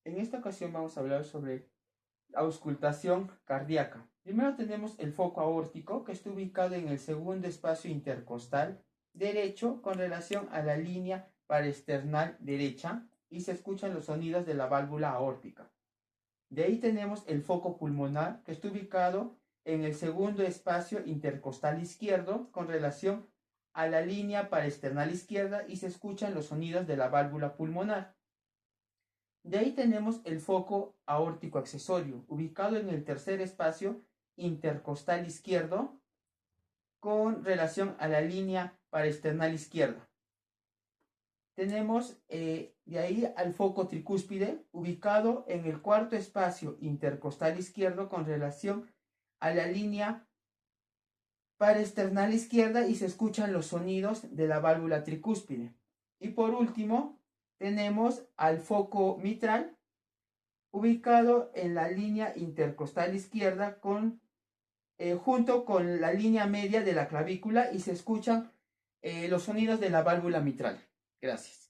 En esta ocasión vamos a hablar sobre la auscultación cardíaca. Primero tenemos el foco aórtico, que está ubicado en el segundo espacio intercostal derecho con relación a la línea paraesternal derecha y se escuchan los sonidos de la válvula aórtica. De ahí tenemos el foco pulmonar, que está ubicado en el segundo espacio intercostal izquierdo con relación a la línea paraesternal izquierda y se escuchan los sonidos de la válvula pulmonar. De ahí tenemos el foco aórtico accesorio, ubicado en el tercer espacio intercostal izquierdo con relación a la línea paraesternal izquierda. Tenemos de ahí al foco tricúspide, ubicado en el cuarto espacio intercostal izquierdo con relación a la línea paraesternal izquierda y se escuchan los sonidos de la válvula tricúspide. Y por último, tenemos al foco mitral, ubicado en la línea intercostal izquierda junto con la línea media de la clavícula y se escuchan los sonidos de la válvula mitral. Gracias.